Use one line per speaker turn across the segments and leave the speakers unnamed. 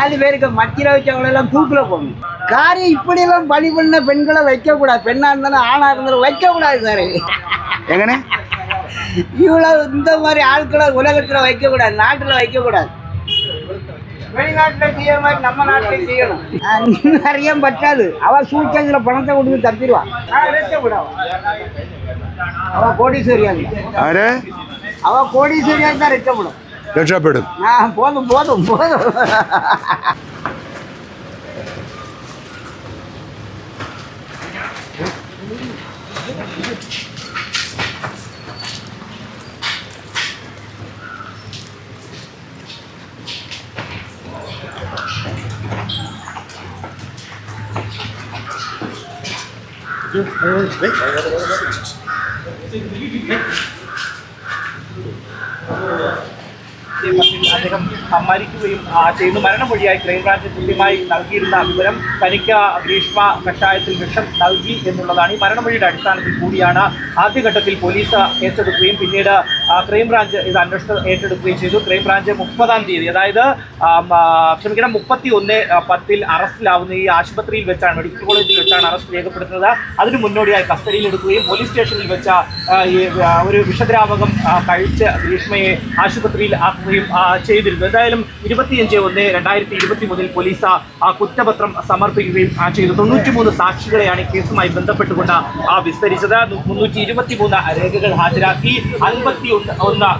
4 பேருக்கு மத்தியில் வச்சவங்களெல்லாம் தூக்கில் போகணும். காரியம் இப்படியெல்லாம் பலி பண்ண பெண்களை வைக்கக்கூடாது. பெண்ணாக இருந்தாலும் ஆணாக இருந்தாலும் வைக்கக்கூடாது சார்.
எங்கனே
இவ்வளோ இந்த மாதிரி ஆட்களை உலகத்தில் வைக்கக்கூடாது, நாட்டில் வைக்கக்கூடாது. வெளிநாட்டில் செய்ய மாதிரி நம்ம நாட்டில் செய்யணும். நிறைய பற்றாது. அவள் சூழ்ச்சியில் பணத்தை கொடுத்து தப்பிடுவான். அவள் கோடீஸ்வரியாக அவள் கோடீஸ்வரியாக தான் ரட்சப்படும்.
രക്ഷപ്പെടും.
போதும் போதும் போதும்.
അദ്ദേഹം മരിക്കുകയും ചെയ്യുന്നു. മരണമൊഴിയായി ക്രൈംബ്രാഞ്ച് കൃത്യമായി നൽകിയിരുന്ന വിവരം തനിക്ക് ഗ്രീഷ്മ കഷായത്തിൽ വിഷം നൽകി എന്നുള്ളതാണ്. ഈ മരണമൊഴിയുടെ അടിസ്ഥാനത്തിൽ കൂടിയാണ് ആദ്യഘട്ടത്തിൽ പോലീസ് കേസെടുക്കുകയും പിന്നീട് ക്രൈംബ്രാഞ്ച് ഇത് അന്വേഷണം ഏറ്റെടുക്കുകയും ചെയ്തു. ക്രൈംബ്രാഞ്ച് 30-ാം തീയതി, അതായത് 31/10 അറസ്റ്റിലാവുന്ന ഈ ആശുപത്രിയിൽ വെച്ചാണ്, മെഡിക്കൽ കോളേജിൽ വെച്ചാണ് അറസ്റ്റ് രേഖപ്പെടുത്തുന്നത്. അതിന് മുന്നോടിയായി കസ്റ്റഡിയിലെടുക്കുകയും പോലീസ് സ്റ്റേഷനിൽ വെച്ച ഒരു വിഷദ്രാവകം കഴിച്ച് ഗ്രീഷ്മയെ ആശുപത്രിയിൽ ആക്കുകയും ചെയ്തിരുന്നു. എന്തായാലും 25/1/2023 പോലീസ് കുറ്റപത്രം സമർപ്പിക്കുകയും ചെയ്തു. 93 സാക്ഷികളെയാണ് ഈ കേസുമായി ബന്ധപ്പെട്ടുകൊണ്ട് വിസ്തരിച്ചത്. 323 രേഖകൾ ഹാജരാക്കി, 51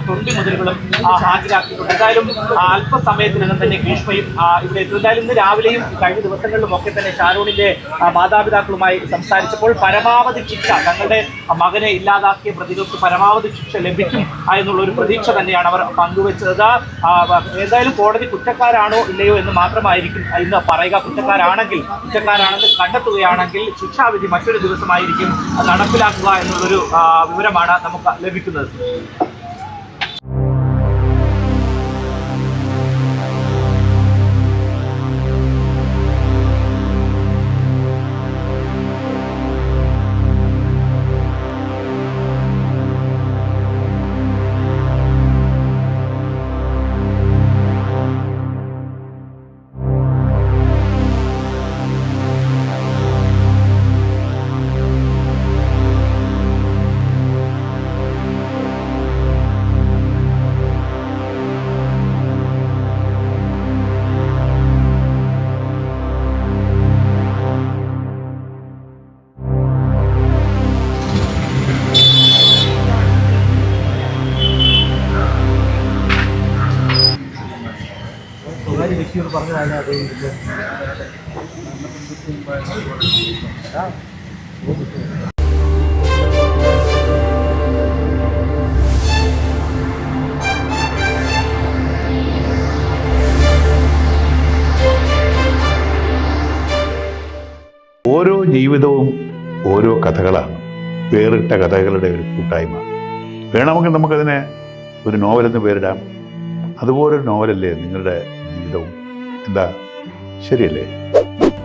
തൊണ്ടിമുതലുകളും ഹാജരാക്കിയിട്ടുണ്ട്. എന്തായാലും അല്പസമയത്തിനകം തന്നെ ഗ്രീഷ്മയും ഇവിടെ എത്തും. എന്തായാലും ഇന്ന് രാവിലെയും കഴിഞ്ഞ ദിവസങ്ങളിലും ഒക്കെ തന്നെ ഷാരോണിന്റെ മാതാപിതാക്കളുമായി സംസാരിച്ചപ്പോൾ പരമാവധി ശിക്ഷ, തങ്ങളുടെ മകനെ ഇല്ലാതാക്കിയ പ്രതികൾക്ക് പരമാവധി ശിക്ഷ ലഭിക്കും എന്നുള്ള ഒരു പ്രതീക്ഷ തന്നെയാണ് അവർ പങ്കുവച്ചത്. എന്തായാലും കോടതി കുറ്റക്കാരാണോ ഇല്ലയോ എന്ന് മാത്രമായിരിക്കും ഇന്ന് പറയുക. കുറ്റക്കാരാണെന്ന് കണ്ടെത്തുകയാണെങ്കിൽ ശിക്ഷാവിധി മറ്റൊരു ദിവസമായിരിക്കും നടപ്പിലാക്കുക എന്നുള്ളൊരു വിവരമാണ് നമുക്ക് ലഭിക്കുന്നത്.
ഓരോ ജീവിതവും ഓരോ കഥകളാണ്, വേറിട്ട കഥകളുടെ ഒരു കൂട്ടായ്മ. വേണമെങ്കിൽ നമുക്കതിനെ ഒരു നോവലെന്ന് പേരിടാം. അതുപോലൊരു നോവലല്ലേ നിങ്ങളുടെ ജീവിതവും? എന്താ, ശരിയല്ലേ?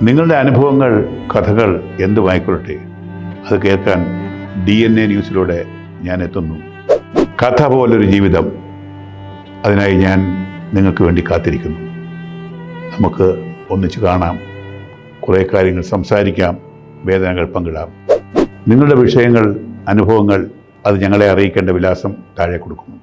നിങ്ങളുടെ അനുഭവങ്ങൾ, കഥകൾ എന്തുമായിക്കൊള്ളട്ടെ, അത് കേൾക്കാൻ DNA ന്യൂസിലൂടെ ഞാൻ എത്തുന്നു. കഥ പോലൊരു ജീവിതം, അതിനായി ഞാൻ നിങ്ങൾക്ക് വേണ്ടി കാത്തിരിക്കുന്നു. നമുക്ക് ഒന്നിച്ച് കാണാം, കുറേ കാര്യങ്ങൾ സംസാരിക്കാം, വേദനകൾ പങ്കിടാം. നിങ്ങളുടെ വിഷയങ്ങൾ, അനുഭവങ്ങൾ അത് ഞങ്ങളെ അറിയിക്കേണ്ട വിലാസം താഴെ കൊടുക്കുന്നു.